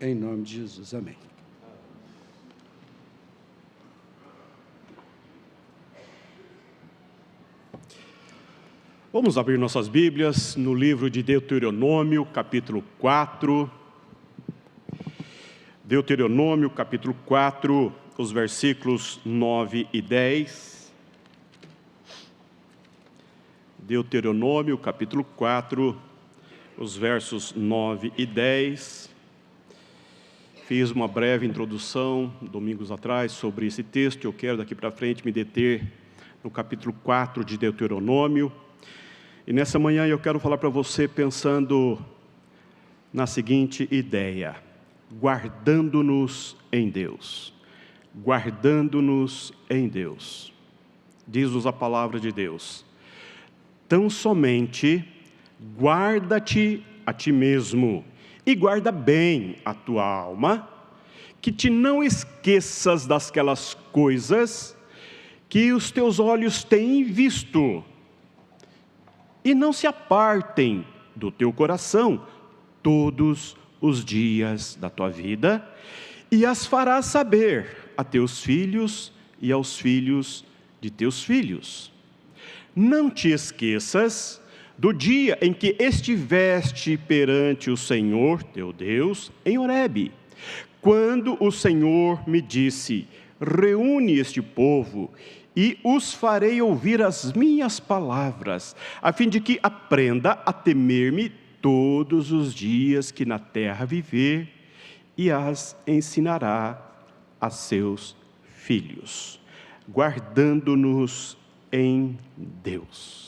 Em nome de Jesus, amém. Vamos abrir nossas Bíblias no livro de Deuteronômio, capítulo 4. Deuteronômio, capítulo 4, os versículos 9 e 10. Deuteronômio, capítulo 4, os versos 9 e 10. Fiz uma breve introdução, domingos atrás, sobre esse texto. Eu quero daqui para frente me deter no capítulo 4 de Deuteronômio. E nessa manhã eu quero falar para você pensando na seguinte ideia: guardando-nos em Deus. Guardando-nos em Deus. Diz-nos a palavra de Deus: tão somente guarda-te a ti mesmo, e guarda bem a tua alma, que te não esqueças daquelas coisas que os teus olhos têm visto, e não se apartem do teu coração todos os dias da tua vida, e as farás saber a teus filhos e aos filhos de teus filhos. Não te esqueças do dia em que estiveste perante o Senhor teu Deus em Horebe, quando o Senhor me disse: reúne este povo e os farei ouvir as minhas palavras, a fim de que aprenda a temer-me todos os dias que na terra viver, e as ensinará a seus filhos, guardando-nos em Deus.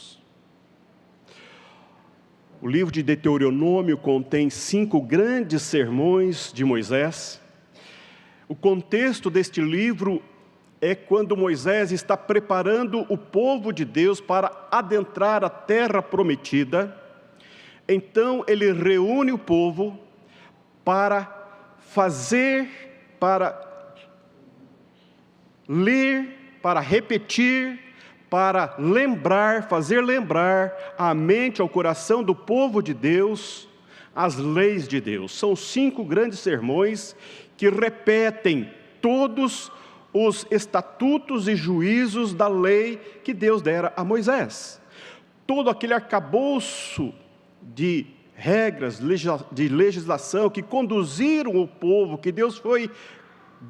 O livro de Deuteronômio contém 5 grandes sermões de Moisés. O contexto deste livro é quando Moisés está preparando o povo de Deus para adentrar a terra prometida. Então ele reúne o povo para fazer, para ler, para repetir, para lembrar, fazer lembrar à mente, ao coração do povo de Deus, as leis de Deus. São 5 grandes sermões que repetem todos os estatutos e juízos da lei que Deus dera a Moisés. Todo aquele arcabouço de regras, de legislação que conduziram o povo, que Deus foi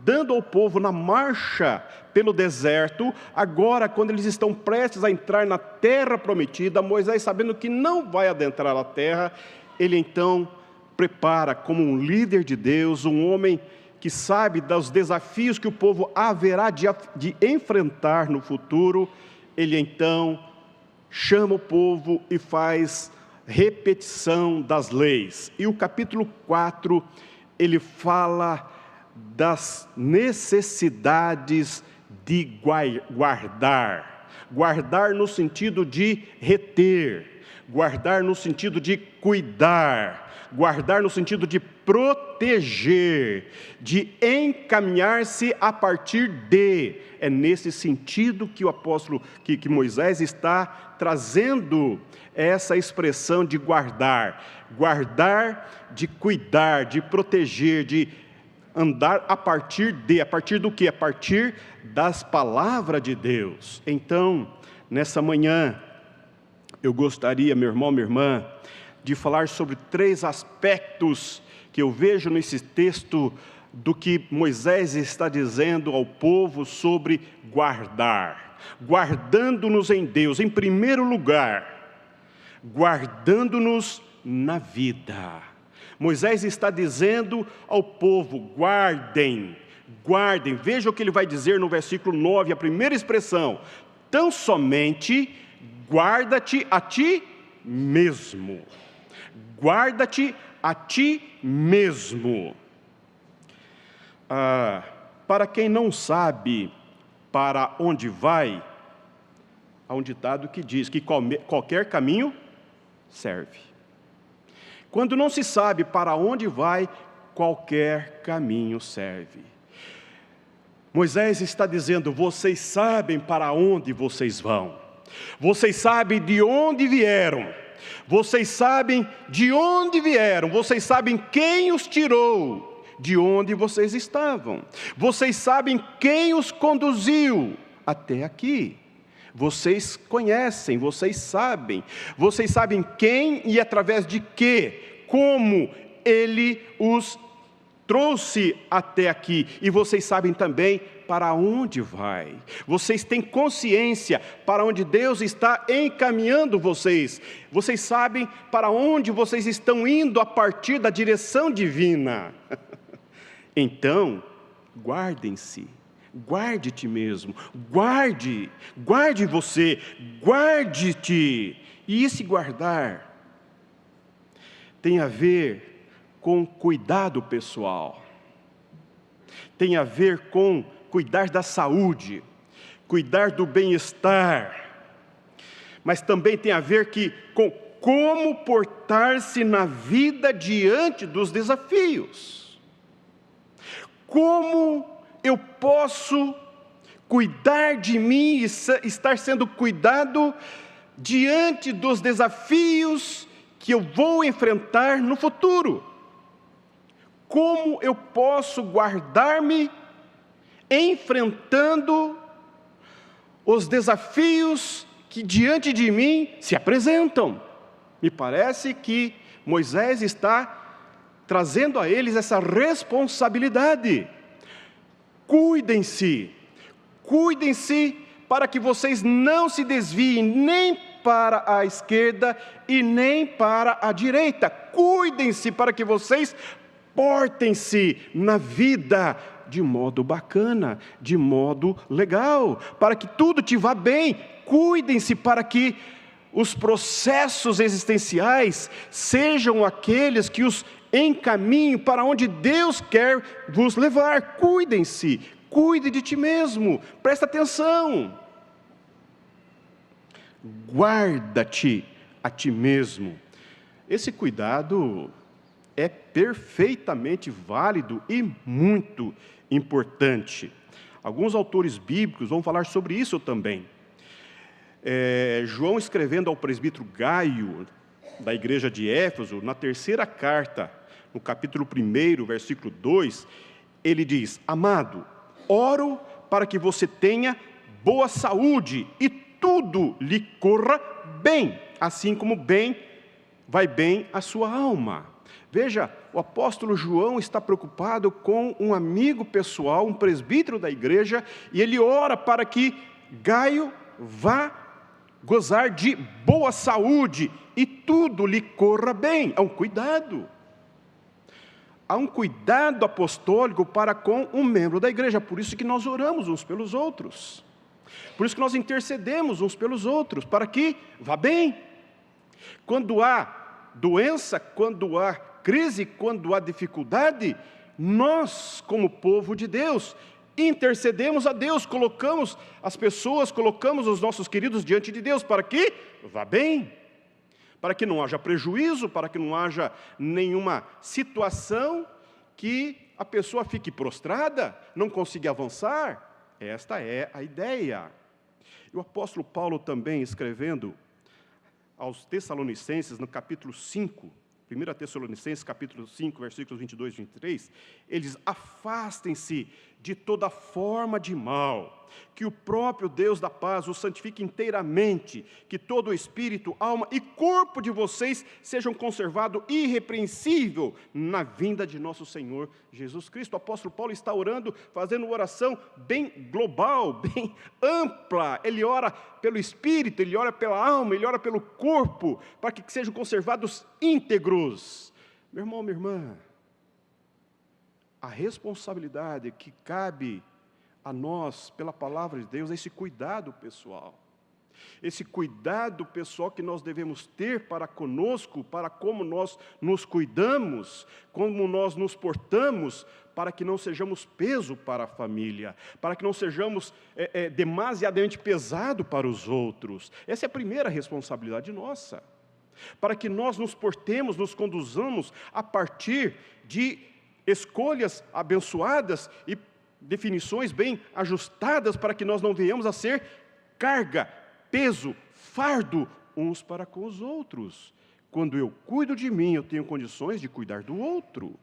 dando ao povo na marcha pelo deserto. Agora, quando eles estão prestes a entrar na terra prometida, Moisés, sabendo que não vai adentrar a terra, ele então prepara, como um líder de Deus, um homem que sabe dos desafios que o povo haverá de enfrentar no futuro. Ele então chama o povo e faz repetição das leis. E o capítulo 4, ele fala das necessidades de guardar. Guardar no sentido de reter, guardar no sentido de cuidar, guardar no sentido de proteger, de encaminhar-se a partir de. É nesse sentido que o apóstolo, que Moisés está trazendo essa expressão de guardar. Guardar, de cuidar, de proteger, de andar a partir de. A partir do quê? A partir das palavras de Deus. Então, nessa manhã, eu gostaria, meu irmão, minha irmã, de falar sobre 3 aspectos que eu vejo nesse texto do que Moisés está dizendo ao povo sobre guardar. Guardando-nos em Deus, em primeiro lugar, guardando-nos na vida. Moisés está dizendo ao povo: guardem, guardem. Veja o que ele vai dizer no versículo 9, a primeira expressão: tão somente guarda-te a ti mesmo. Guarda-te a ti mesmo. Para quem não sabe para onde vai, há um ditado que diz que qualquer caminho serve. Quando não se sabe para onde vai, qualquer caminho serve. Moisés está dizendo: vocês sabem para onde vocês vão, vocês sabem de onde vieram, vocês sabem de onde vieram, vocês sabem quem os tirou de onde vocês estavam. Vocês sabem quem os conduziu até aqui. Vocês conhecem, vocês sabem quem e através de quê, como Ele os trouxe até aqui, e vocês sabem também para onde vai. Vocês têm consciência para onde Deus está encaminhando vocês. Vocês sabem para onde vocês estão indo a partir da direção divina. Então, guardem-se. Guarde-te mesmo, guarde você, guarde-te. E esse guardar tem a ver com cuidado pessoal, tem a ver com cuidar da saúde, cuidar do bem-estar, mas também tem a ver com como portar-se na vida diante dos desafios. Como eu posso cuidar de mim e estar sendo cuidado diante dos desafios que eu vou enfrentar no futuro? Como eu posso guardar-me enfrentando os desafios que diante de mim se apresentam? Me parece que Moisés está trazendo a eles essa responsabilidade. Cuidem-se para que vocês não se desviem nem para a esquerda e nem para a direita. Cuidem-se para que vocês portem-se na vida de modo bacana, de modo legal, para que tudo te vá bem. Cuidem-se para que os processos existenciais sejam aqueles que os encaminhem para onde Deus quer vos levar. Cuidem-se, cuide de ti mesmo, presta atenção. Guarda-te a ti mesmo. Esse cuidado é perfeitamente válido e muito importante. Alguns autores bíblicos vão falar sobre isso também. João, escrevendo ao presbítero Gaio, da igreja de Éfeso, na terceira carta, no capítulo 1, versículo 2, ele diz: amado, oro para que você tenha boa saúde e tudo lhe corra bem, assim como vai bem a sua alma. Veja, o apóstolo João está preocupado com um amigo pessoal, um presbítero da igreja, e ele ora para que Gaio vá gozar de boa saúde e tudo lhe corra bem. Há um cuidado. Há um cuidado apostólico para com um membro da igreja. Por isso que nós oramos uns pelos outros. Por isso que nós intercedemos uns pelos outros, para que vá bem. Quando há doença, quando há crise, quando há dificuldade, nós, como povo de Deus, intercedemos a Deus, colocamos as pessoas, colocamos os nossos queridos diante de Deus, para que vá bem, para que não haja prejuízo, para que não haja nenhuma situação que a pessoa fique prostrada, não consiga avançar. Esta é a ideia. E o apóstolo Paulo também, escrevendo aos Tessalonicenses, no capítulo 5, 1 Tessalonicenses, capítulo 5, versículos 22 e 23, ele diz: afastem-se de toda forma de mal, que o próprio Deus da paz os santifique inteiramente, que todo o espírito, alma e corpo de vocês sejam conservados irrepreensível na vinda de nosso Senhor Jesus Cristo. O apóstolo Paulo está orando, fazendo uma oração bem global, bem ampla. Ele ora pelo espírito, ele ora pela alma, ele ora pelo corpo, para que sejam conservados íntegros. Meu irmão, minha irmã, a responsabilidade que cabe a nós, pela palavra de Deus, é esse cuidado pessoal. Esse cuidado pessoal que nós devemos ter para conosco, para como nós nos cuidamos, como nós nos portamos, para que não sejamos peso para a família, para que não sejamos demasiadamente pesado para os outros. Essa é a primeira responsabilidade nossa. Para que nós nos portemos, nos conduzamos a partir de escolhas abençoadas e definições bem ajustadas, para que nós não venhamos a ser carga, peso, fardo uns para com os outros. Quando eu cuido de mim, eu tenho condições de cuidar do outro.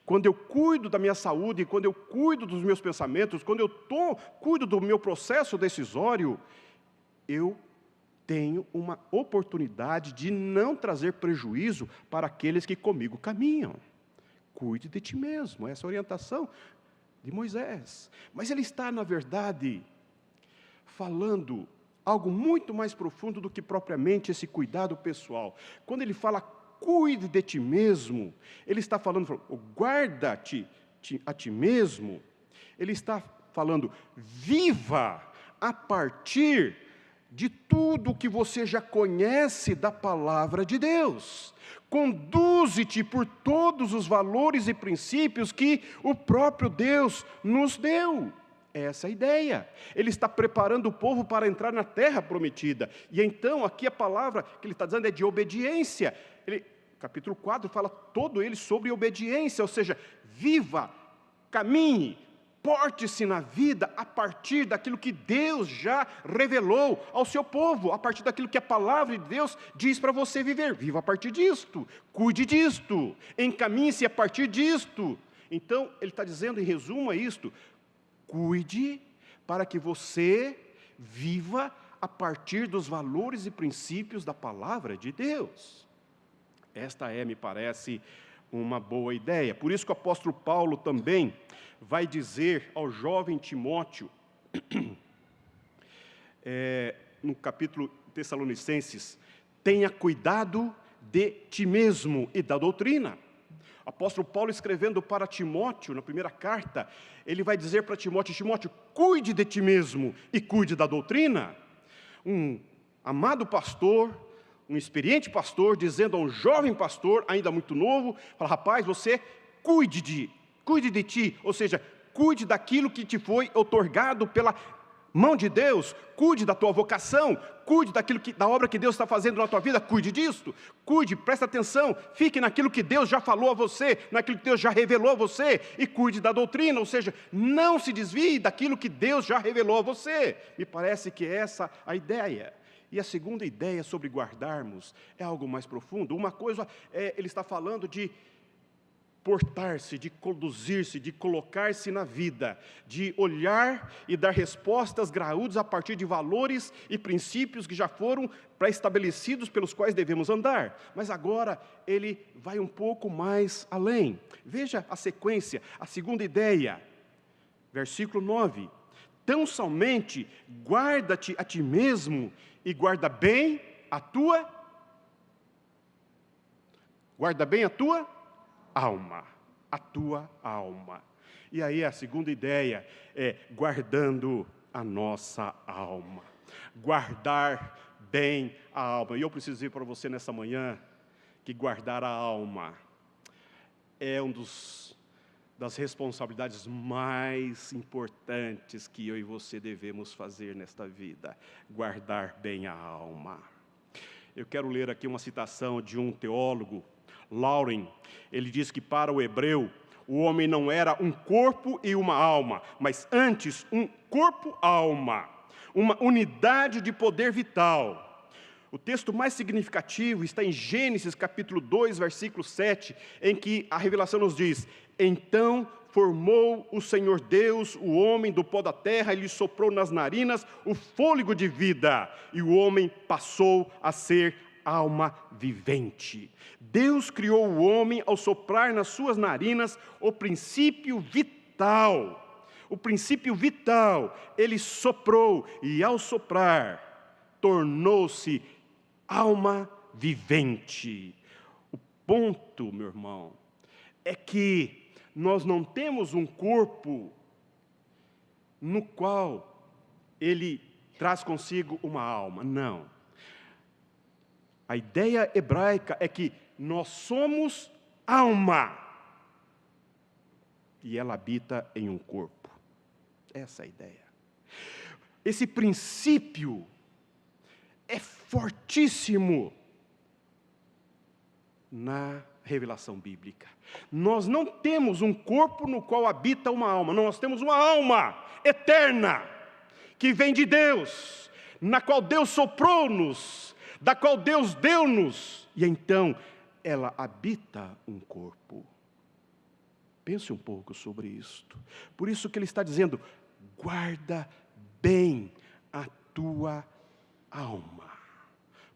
quando eu cuido da minha saúde, quando eu cuido dos meus pensamentos, quando eu cuido do meu processo decisório, eu tenho uma oportunidade de não trazer prejuízo para aqueles que comigo caminham. Cuide de ti mesmo, essa é a orientação de Moisés. Mas ele está, na verdade, falando algo muito mais profundo do que propriamente esse cuidado pessoal. Quando ele fala, cuide de ti mesmo, ele está falando, guarda-te a ti mesmo. Ele está falando, viva a partir de tudo que você já conhece da palavra de Deus. Conduze-te por todos os valores e princípios que o próprio Deus nos deu. Essa é a ideia. Ele está preparando o povo para entrar na terra prometida. E então, aqui a palavra que ele está dizendo é de obediência. Capítulo 4 fala todo ele sobre obediência, ou seja, viva, caminhe, porte-se na vida a partir daquilo que Deus já revelou ao seu povo, a partir daquilo que a palavra de Deus diz para você viver. Viva a partir disto, cuide disto, encaminhe-se a partir disto. Então, ele está dizendo, em resumo, é isto: cuide para que você viva a partir dos valores e princípios da palavra de Deus. Esta me parece, uma boa ideia. Por isso que o apóstolo Paulo também vai dizer ao jovem Timóteo, no capítulo Tessalonicenses, tenha cuidado de ti mesmo e da doutrina. O apóstolo Paulo, escrevendo para Timóteo, na primeira carta, ele vai dizer para Timóteo, cuide de ti mesmo e cuide da doutrina. Um amado pastor, um experiente pastor, dizendo a um jovem pastor, ainda muito novo, fala, rapaz, você cuide de ti, ou seja, cuide daquilo que te foi outorgado pela mão de Deus, cuide da tua vocação, cuide da obra que Deus está fazendo na tua vida, cuide disto, presta atenção, fique naquilo que Deus já falou a você, naquilo que Deus já revelou a você, e cuide da doutrina, ou seja, não se desvie daquilo que Deus já revelou a você. Me parece que é essa a ideia. E a segunda ideia sobre guardarmos é algo mais profundo. Uma coisa, ele está falando de portar-se, de conduzir-se, de colocar-se na vida, de olhar e dar respostas graúdas a partir de valores e princípios que já foram pré-estabelecidos pelos quais devemos andar. Mas agora ele vai um pouco mais além. Veja a sequência, a segunda ideia, versículo 9. Tão somente guarda-te a ti mesmo e guarda bem a tua alma, a tua alma. E aí a segunda ideia é guardando a nossa alma, guardar bem a alma. E eu preciso dizer para você nessa manhã que guardar a alma é das responsabilidades mais importantes que eu e você devemos fazer nesta vida, guardar bem a alma. Eu quero ler aqui uma citação de um teólogo, Lauren. Ele diz que para o hebreu, o homem não era um corpo e uma alma, mas antes um corpo-alma, uma unidade de poder vital. O texto mais significativo está em Gênesis capítulo 2, versículo 7, em que a revelação nos diz: então formou o Senhor Deus o homem do pó da terra e lhe soprou nas narinas o fôlego de vida, e o homem passou a ser alma vivente. Deus criou o homem ao soprar nas suas narinas o princípio vital. O princípio vital, ele soprou, e ao soprar, tornou-se alma vivente. O ponto, meu irmão, é que nós não temos um corpo no qual ele traz consigo uma alma, não. A ideia hebraica é que nós somos alma, e ela habita em um corpo. Essa é a ideia. Esse princípio é fortíssimo na revelação bíblica. Nós não temos um corpo no qual habita uma alma, nós temos uma alma eterna, que vem de Deus, na qual Deus soprou-nos, da qual Deus deu-nos, e então ela habita um corpo. Pense um pouco sobre isto. Por isso que ele está dizendo, guarda bem a tua alma.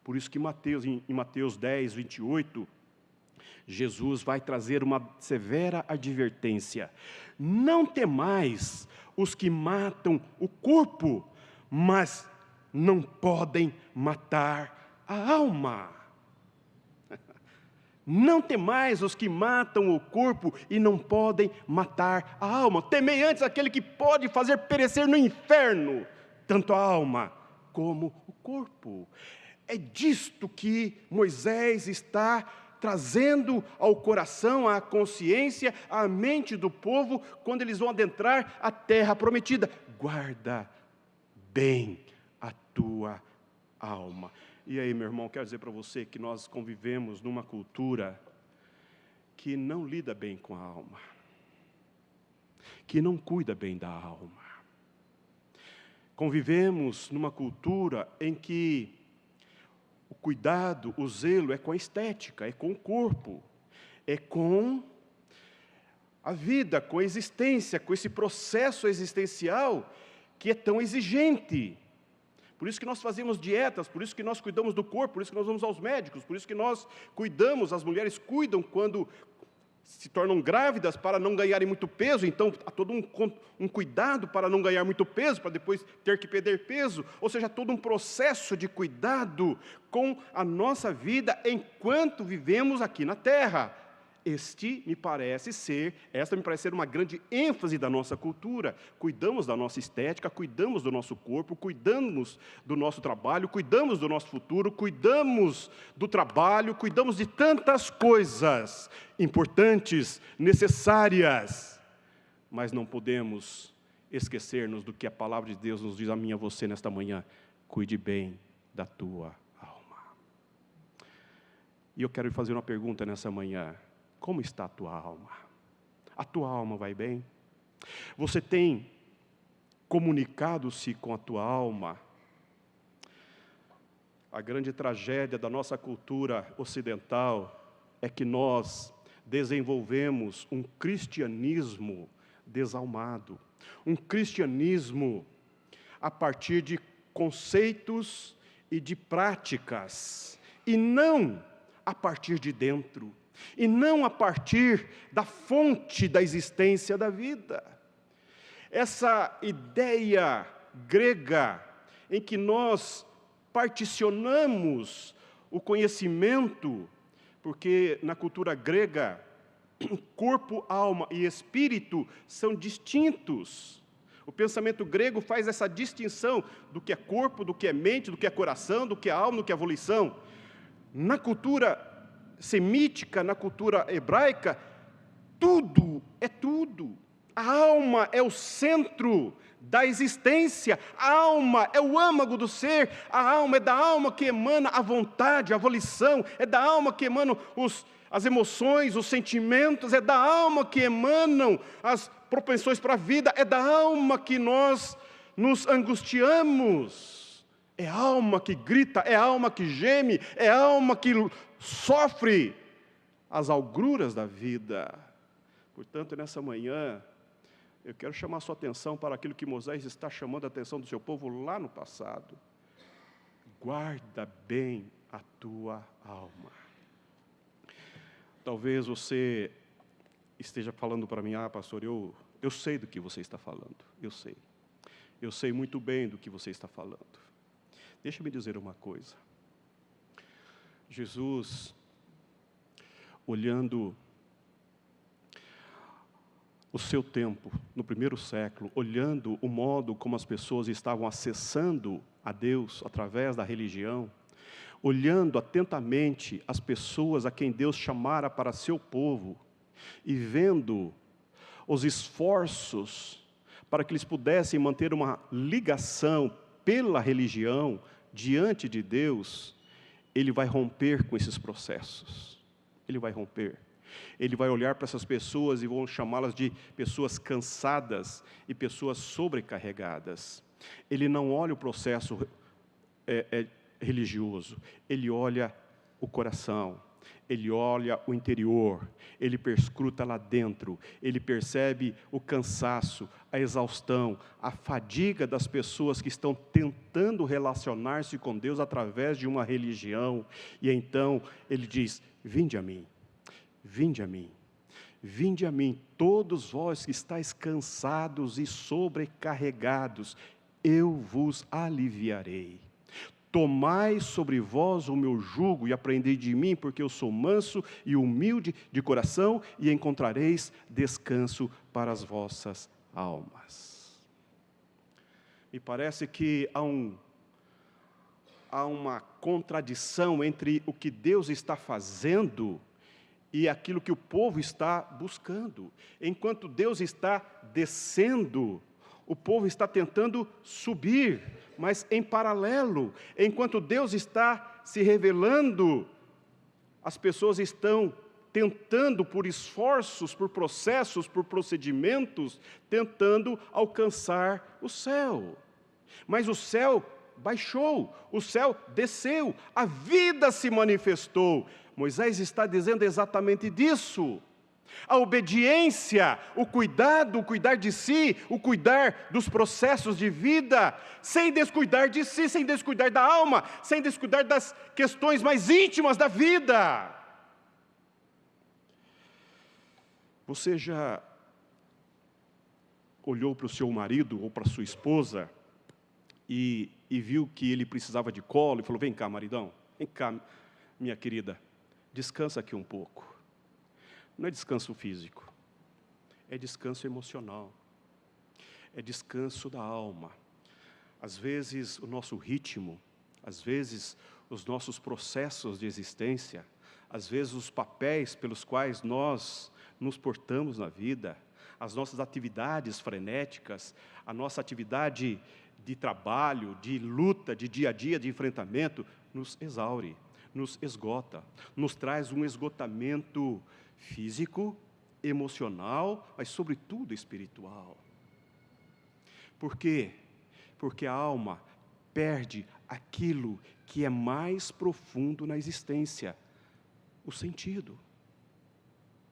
Por isso que em Mateus 10, 28, Jesus vai trazer uma severa advertência. Não temais os que matam o corpo, mas não podem matar a alma. Não temais os que matam o corpo e não podem matar a alma. Temei antes aquele que pode fazer perecer no inferno, tanto a alma como o corpo. É disto que Moisés está trazendo ao coração, à consciência, à mente do povo, quando eles vão adentrar a terra prometida. Guarda bem a tua alma. E aí, meu irmão, quero dizer para você que nós convivemos numa cultura que não lida bem com a alma, que não cuida bem da alma. Convivemos numa cultura em que o cuidado, o zelo é com a estética, é com o corpo, é com a vida, com a existência, com esse processo existencial que é tão exigente. Por isso que nós fazemos dietas, por isso que nós cuidamos do corpo, por isso que nós vamos aos médicos, por isso que nós cuidamos, as mulheres cuidam quando se tornam grávidas para não ganharem muito peso, então há todo um cuidado para não ganhar muito peso, para depois ter que perder peso, ou seja, todo um processo de cuidado com a nossa vida enquanto vivemos aqui na terra. Esta me parece ser uma grande ênfase da nossa cultura. Cuidamos da nossa estética, cuidamos do nosso corpo, cuidamos do nosso trabalho, cuidamos do nosso futuro, cuidamos do trabalho, cuidamos de tantas coisas importantes, necessárias, mas não podemos esquecer-nos do que a palavra de Deus nos diz a mim e a você nesta manhã. Cuide bem da tua alma. E eu quero lhe fazer uma pergunta nessa manhã. Como está a tua alma? A tua alma vai bem? Você tem comunicado-se com a tua alma? A grande tragédia da nossa cultura ocidental é que nós desenvolvemos um cristianismo desalmado, um cristianismo a partir de conceitos e de práticas, e não a partir de dentro. E não a partir da fonte da existência da vida. Essa ideia grega em que nós particionamos o conhecimento, porque na cultura grega, corpo, alma e espírito são distintos. O pensamento grego faz essa distinção do que é corpo, do que é mente, do que é coração, do que é alma, do que é volição. Na cultura semítica, na cultura hebraica, tudo é tudo. A alma é o centro da existência, a alma é o âmago do ser, a alma é da alma que emana a vontade, a volição, é da alma que emanam as emoções, os sentimentos, é da alma que emanam as propensões para a vida, é da alma que nós nos angustiamos. É a alma que grita, é a alma que geme, é a alma que sofre as agruras da vida. Portanto, nessa manhã, eu quero chamar a sua atenção para aquilo que Moisés está chamando a atenção do seu povo lá no passado. Guarda bem a tua alma. Talvez você esteja falando para mim, pastor, eu sei do que você está falando, eu sei. Eu sei muito bem do que você está falando. Deixa-me dizer uma coisa. Jesus, olhando o seu tempo, no primeiro século, olhando o modo como as pessoas estavam acessando a Deus através da religião, olhando atentamente as pessoas a quem Deus chamara para seu povo, e vendo os esforços para que eles pudessem manter uma ligação pela religião diante de Deus, Ele vai romper com esses processos. Ele vai romper. Ele vai olhar para essas pessoas e vão chamá-las de pessoas cansadas e pessoas sobrecarregadas. Ele não olha o processo religioso, ele olha o coração. Ele olha o interior, ele perscruta lá dentro, ele percebe o cansaço, a exaustão, a fadiga das pessoas que estão tentando relacionar-se com Deus através de uma religião. E então ele diz: vinde a mim, vinde a mim. Vinde a mim, todos vós que estáis cansados e sobrecarregados, eu vos aliviarei. Tomai sobre vós o meu jugo e aprendei de mim, porque eu sou manso e humilde de coração, e encontrareis descanso para as vossas almas. Me parece que há uma contradição entre o que Deus está fazendo e aquilo que o povo está buscando. Enquanto Deus está descendo, o povo está tentando subir, mas em paralelo. Enquanto Deus está se revelando, as pessoas estão tentando, por esforços, por processos, por procedimentos, tentando alcançar o céu. Mas o céu baixou, o céu desceu, a vida se manifestou. Moisés está dizendo exatamente disso. A obediência, o cuidar de si, o cuidar dos processos de vida, sem descuidar de si, sem descuidar da alma, sem descuidar das questões mais íntimas da vida. Você já olhou para o seu marido ou para a sua esposa e viu que ele precisava de colo e falou: vem cá, maridão, vem cá, minha querida, descansa aqui um pouco. Não é descanso físico, é descanso emocional, é descanso da alma. Às vezes o nosso ritmo, às vezes os nossos processos de existência, às vezes os papéis pelos quais nós nos portamos na vida, as nossas atividades frenéticas, a nossa atividade de trabalho, de luta, de dia a dia, de enfrentamento, nos exaure, nos esgota, nos traz um esgotamento físico, emocional, mas sobretudo espiritual. Por quê? Porque a alma perde aquilo que é mais profundo na existência, o sentido.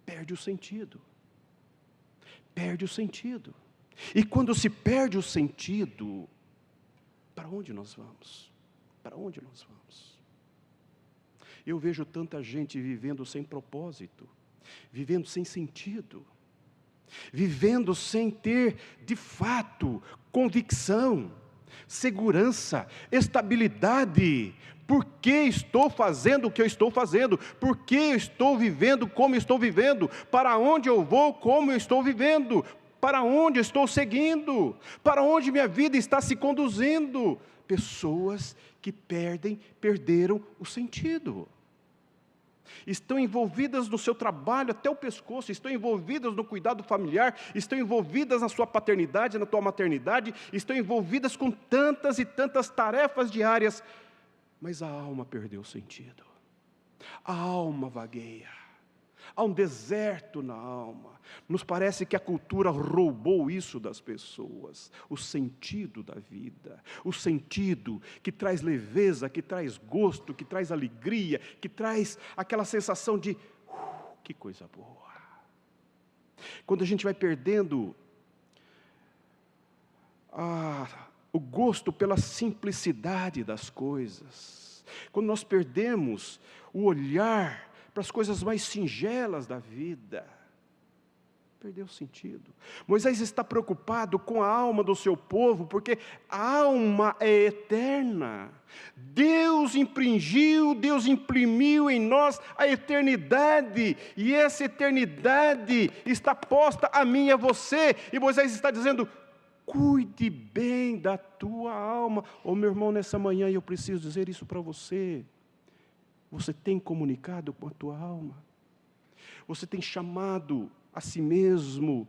Perde o sentido. Perde o sentido. E quando se perde o sentido, para onde nós vamos? Para onde nós vamos? Eu vejo tanta gente vivendo sem propósito, vivendo sem sentido, vivendo sem ter, de fato, convicção, segurança, estabilidade. Por que estou fazendo o que eu estou fazendo? Por que eu estou vivendo como eu estou vivendo? Para onde eu vou como eu estou vivendo? Para onde eu estou seguindo? Para onde minha vida está se conduzindo? Pessoas que perderam o sentido. Estão envolvidas no seu trabalho até o pescoço, estão envolvidas no cuidado familiar, estão envolvidas na sua paternidade, na tua maternidade, estão envolvidas com tantas e tantas tarefas diárias, mas a alma perdeu o sentido. A alma vagueia. Há um deserto na alma. Nos parece que a cultura roubou isso das pessoas, o sentido da vida, o sentido que traz leveza, que traz gosto, que traz alegria, que traz aquela sensação de que coisa boa. Quando a gente vai perdendo o gosto pela simplicidade das coisas, quando nós perdemos o olhar para as coisas mais singelas da vida, perdeu o sentido. Moisés está preocupado com a alma do seu povo, porque a alma é eterna. Deus imprimiu em nós a eternidade, e essa eternidade está posta a mim e a você, e Moisés está dizendo: cuide bem da tua alma. Meu irmão, nessa manhã eu preciso dizer isso para você. Você tem comunicado com a tua alma? Você tem chamado a si mesmo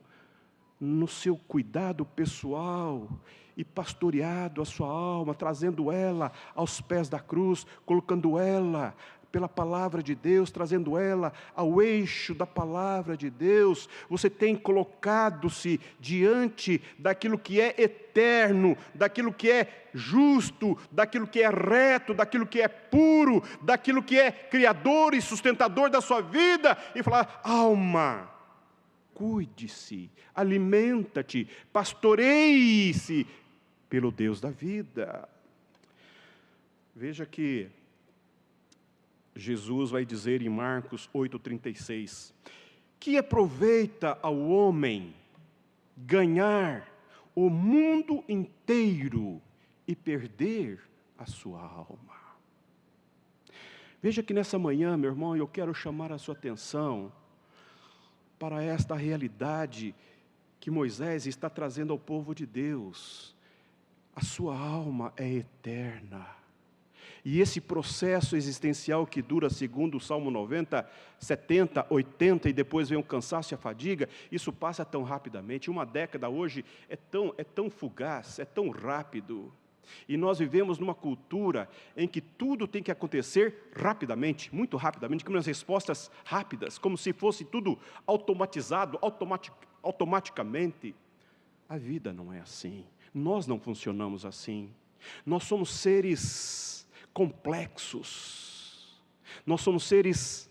no seu cuidado pessoal e pastoreado a sua alma, trazendo ela aos pés da cruz, colocando ela pela palavra de Deus, trazendo ela ao eixo da palavra de Deus. Você tem colocado-se diante daquilo que é eterno, daquilo que é justo, daquilo que é reto, daquilo que é puro, daquilo que é criador e sustentador da sua vida, e falar: alma, cuide-se, alimenta-te, pastoreie-se pelo Deus da vida. Veja que Jesus vai dizer em Marcos 8,36, que aproveita ao homem ganhar o mundo inteiro e perder a sua alma. Veja que nessa manhã, meu irmão, eu quero chamar a sua atenção para esta realidade que Moisés está trazendo ao povo de Deus. A sua alma é eterna. E esse processo existencial que dura, segundo o Salmo 90, 70, 80, e depois vem o cansaço e a fadiga, isso passa tão rapidamente. Uma década hoje é tão fugaz, é tão rápido. E nós vivemos numa cultura em que tudo tem que acontecer rapidamente, muito rapidamente, com as respostas rápidas, como se fosse tudo automatizado, automaticamente. A vida não é assim. Nós não funcionamos assim. Nós somos seres complexos. Nós somos seres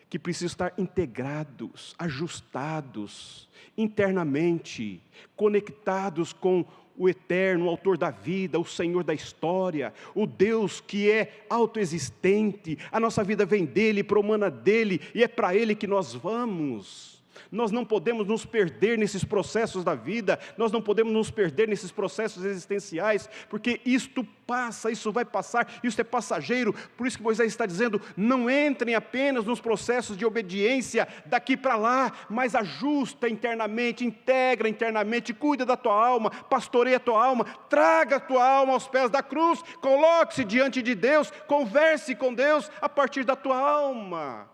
que precisam estar integrados, ajustados, internamente, conectados com o eterno, o autor da vida, o Senhor da história, o Deus que é autoexistente. A nossa vida vem dEle, promana dEle, e é para Ele que nós vamos. Nós não podemos nos perder nesses processos da vida, nós não podemos nos perder nesses processos existenciais, porque isto passa, isso vai passar, isso é passageiro. Por isso que Moisés está dizendo: não entrem apenas nos processos de obediência daqui para lá, mas ajusta internamente, integra internamente, cuida da tua alma, pastoreia a tua alma, traga a tua alma aos pés da cruz, coloque-se diante de Deus, converse com Deus a partir da tua alma.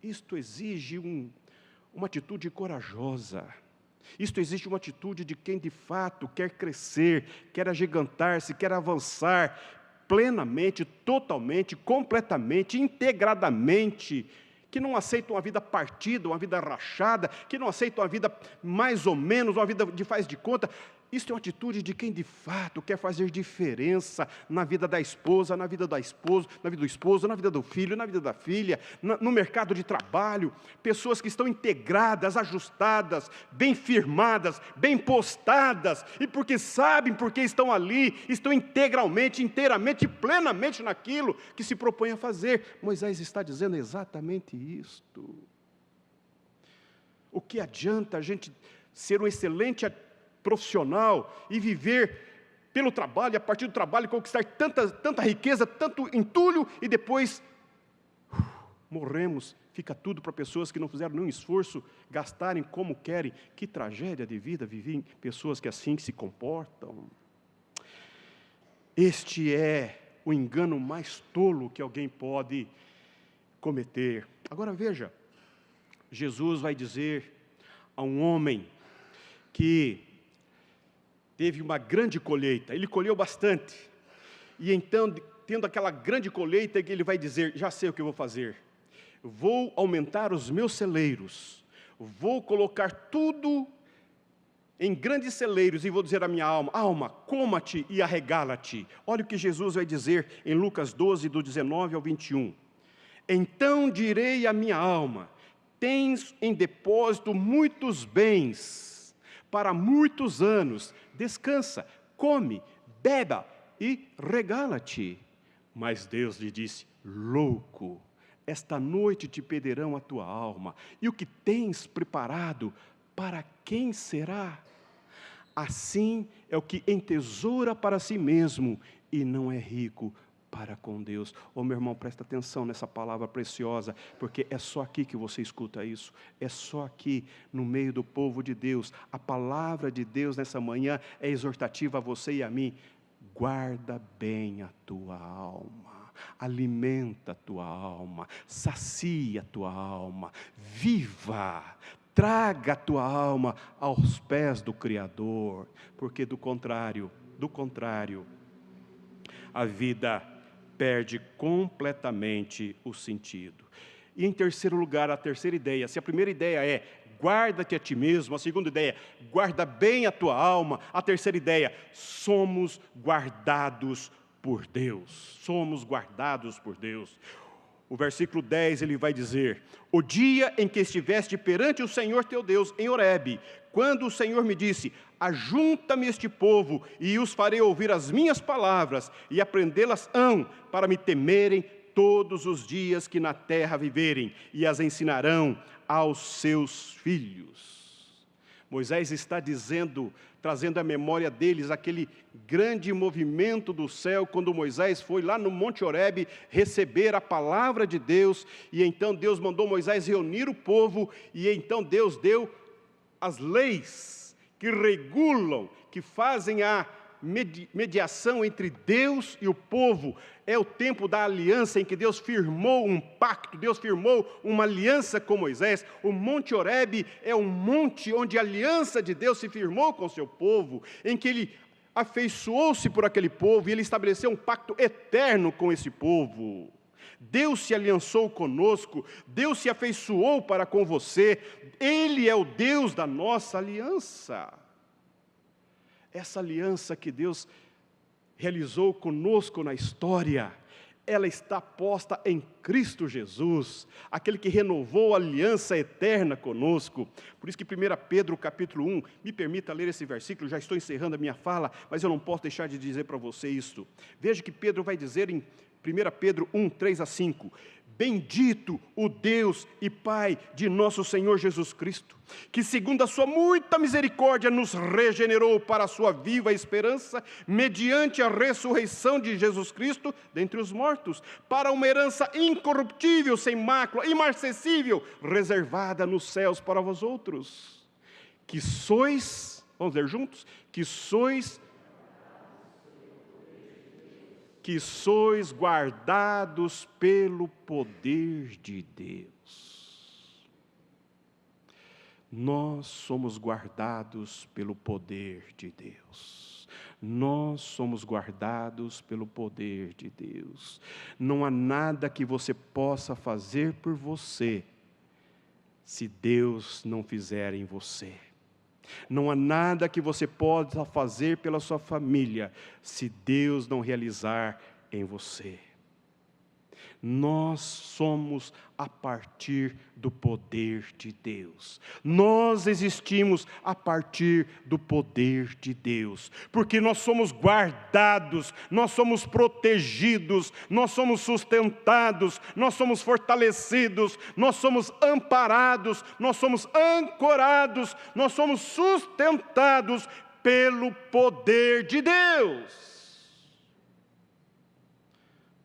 Isto exige uma atitude corajosa. Isto existe uma atitude de quem de fato quer crescer, quer agigantar-se, quer avançar plenamente, totalmente, completamente, integradamente, que não aceita uma vida partida, uma vida rachada, que não aceita uma vida mais ou menos, uma vida de faz de conta. Isso é uma atitude de quem de fato quer fazer diferença na vida da esposa, na vida do esposo, na vida do filho, na vida da filha, no mercado de trabalho. Pessoas que estão integradas, ajustadas, bem firmadas, bem postadas, e porque sabem porque estão ali, estão integralmente, inteiramente, plenamente naquilo que se propõe a fazer. Moisés está dizendo exatamente isto. O que adianta a gente ser um excelente profissional e viver pelo trabalho, e a partir do trabalho conquistar tanta riqueza, tanto entulho, e depois morremos, fica tudo para pessoas que não fizeram nenhum esforço, gastarem como querem. Que tragédia de vida viver pessoas que assim se comportam. Este é o engano mais tolo que alguém pode cometer. Agora veja, Jesus vai dizer a um homem que teve uma grande colheita, ele colheu bastante, e então, tendo aquela grande colheita, ele vai dizer: já sei o que eu vou fazer, vou aumentar os meus celeiros, vou colocar tudo em grandes celeiros, e vou dizer à minha alma: alma, coma-te e arregala-te. Olha o que Jesus vai dizer em Lucas 12, do 19 ao 21. Então direi à minha alma: tens em depósito muitos bens, para muitos anos, descansa, come, beba e regala-te. Mas Deus lhe disse: louco, esta noite te perderão a tua alma, e o que tens preparado, para quem será? Assim é o que entesoura para si mesmo, e não é rico para com Deus. Meu irmão, presta atenção nessa palavra preciosa, porque é só aqui que você escuta isso, é só aqui, no meio do povo de Deus. A palavra de Deus nessa manhã é exortativa a você e a mim. Guarda bem a tua alma, alimenta a tua alma, sacia a tua alma, viva, traga a tua alma aos pés do Criador, porque do contrário, a vida perde completamente o sentido. E em terceiro lugar, a terceira ideia, se a primeira ideia é guarda-te a ti mesmo, a segunda ideia, guarda bem a tua alma, a terceira ideia, somos guardados por Deus, somos guardados por Deus. O versículo 10 ele vai dizer: o dia em que estiveste perante o Senhor teu Deus em Horebe, quando o Senhor me disse, ajunta-me este povo, e os farei ouvir as minhas palavras, e aprendê-las-ão, para me temerem todos os dias que na terra viverem, e as ensinarão aos seus filhos. Moisés está dizendo, trazendo à memória deles aquele grande movimento do céu, quando Moisés foi lá no Monte Horebe receber a palavra de Deus, e então Deus mandou Moisés reunir o povo, e então Deus deu as leis que regulam, que fazem a mediação entre Deus e o povo. É o tempo da aliança em que Deus firmou um pacto, Deus firmou uma aliança com Moisés. O Monte Horebe é um monte onde a aliança de Deus se firmou com o seu povo, em que ele afeiçoou-se por aquele povo e ele estabeleceu um pacto eterno com esse povo. Deus se aliançou conosco, Deus se afeiçoou para com você, Ele é o Deus da nossa aliança. Essa aliança que Deus realizou conosco na história, ela está posta em Cristo Jesus, aquele que renovou a aliança eterna conosco. Por isso que 1 Pedro capítulo 1, me permita ler esse versículo, já estou encerrando a minha fala, mas eu não posso deixar de dizer para você isto. Veja que Pedro vai dizer em 1 Pedro 1, 3 a 5, bendito o Deus e Pai de nosso Senhor Jesus Cristo, que segundo a sua muita misericórdia nos regenerou para a sua viva esperança, mediante a ressurreição de Jesus Cristo dentre os mortos, para uma herança incorruptível, sem mácula, imarcessível, reservada nos céus para vós outros, que sois, vamos ler juntos, que sois guardados pelo poder de Deus. Nós somos guardados pelo poder de Deus. Nós somos guardados pelo poder de Deus. Não há nada que você possa fazer por você, se Deus não fizer em você. Não há nada que você possa fazer pela sua família, se Deus não realizar em você. Nós somos a partir do poder de Deus. Nós existimos a partir do poder de Deus. Porque nós somos guardados, nós somos protegidos, nós somos sustentados, nós somos fortalecidos, nós somos amparados, nós somos ancorados, nós somos sustentados pelo poder de Deus.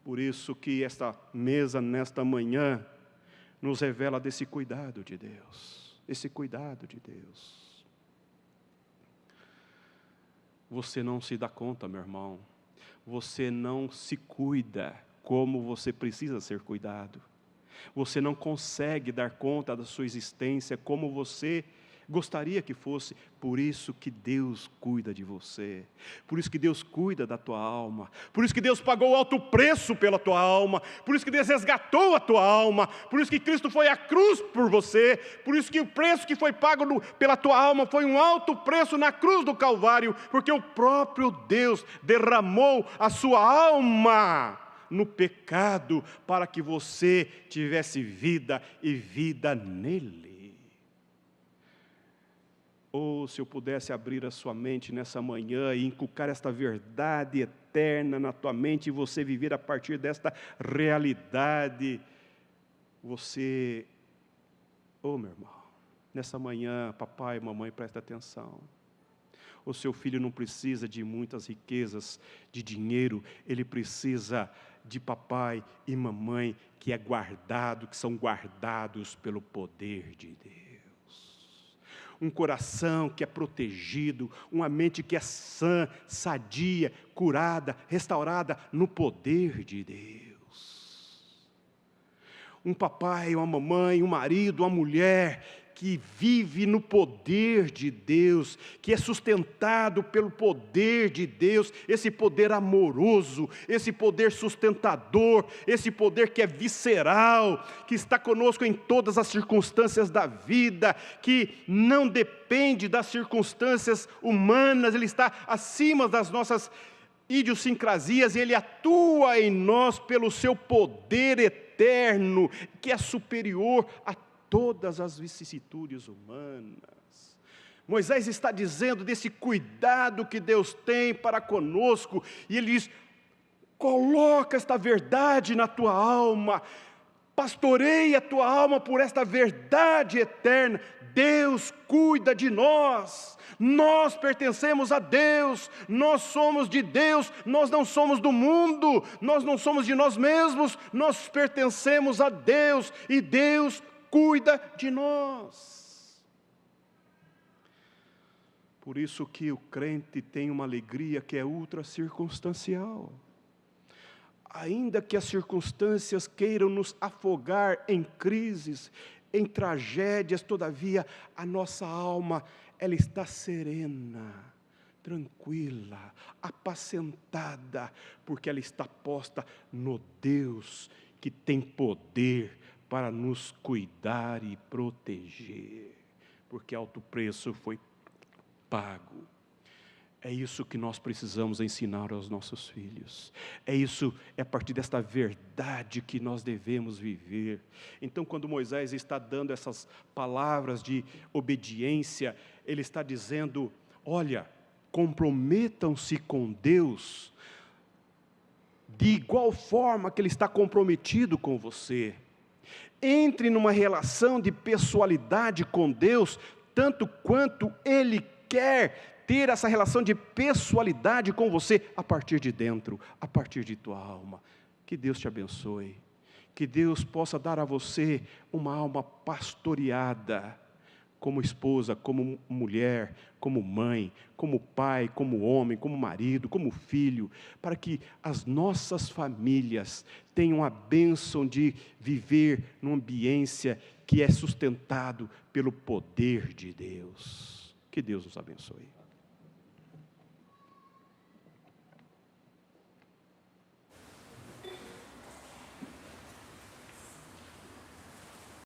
Por isso que esta mesa, nesta manhã, nos revela desse cuidado de Deus. Esse cuidado de Deus. Você não se dá conta, meu irmão. Você não se cuida como você precisa ser cuidado. Você não consegue dar conta da sua existência como você gostaria que fosse. Por isso que Deus cuida de você, por isso que Deus cuida da tua alma, por isso que Deus pagou alto preço pela tua alma, por isso que Deus resgatou a tua alma, por isso que Cristo foi à cruz por você, por isso que o preço que foi pago pela tua alma foi um alto preço na cruz do Calvário, porque o próprio Deus derramou a sua alma no pecado para que você tivesse vida e vida nele. Oh, se eu pudesse abrir a sua mente nessa manhã e inculcar esta verdade eterna na tua mente e você viver a partir desta realidade, você, oh meu irmão, nessa manhã, papai e mamãe, presta atenção. O seu filho não precisa de muitas riquezas, de dinheiro, ele precisa de papai e mamãe que é guardado, que são guardados pelo poder de Deus. Um coração que é protegido, uma mente que é sã, sadia, curada, restaurada no poder de Deus. Um papai, uma mamãe, um marido, uma mulher que vive no poder de Deus, que é sustentado pelo poder de Deus, esse poder amoroso, esse poder sustentador, esse poder que é visceral, que está conosco em todas as circunstâncias da vida, que não depende das circunstâncias humanas, Ele está acima das nossas idiosincrasias, e Ele atua em nós pelo seu poder eterno, que é superior a todas as vicissitudes humanas. Moisés está dizendo desse cuidado que Deus tem para conosco, e ele diz: coloca esta verdade na tua alma, pastoreia a tua alma por esta verdade eterna. Deus cuida de nós, nós pertencemos a Deus, nós somos de Deus, nós não somos do mundo, nós não somos de nós mesmos, nós pertencemos a Deus, e Deus cuida de nós. Por isso que o crente tem uma alegria que é ultra circunstancial. Ainda que as circunstâncias queiram nos afogar em crises, em tragédias, todavia a nossa alma, ela está serena, tranquila, apacentada, porque ela está posta no Deus que tem poder para nos cuidar e proteger, porque alto preço foi pago. É isso que nós precisamos ensinar aos nossos filhos. É a partir desta verdade que nós devemos viver. Então, quando Moisés está dando essas palavras de obediência, ele está dizendo: olha, comprometam-se com Deus, de igual forma que Ele está comprometido com você. Entre numa relação de pessoalidade com Deus, tanto quanto Ele quer ter essa relação de pessoalidade com você, a partir de dentro, a partir de tua alma. Que Deus te abençoe, que Deus possa dar a você uma alma pastoreada, como esposa, como mulher, como mãe, como pai, como homem, como marido, como filho, para que as nossas famílias tenham a bênção de viver numa ambiência que é sustentado pelo poder de Deus. Que Deus nos abençoe.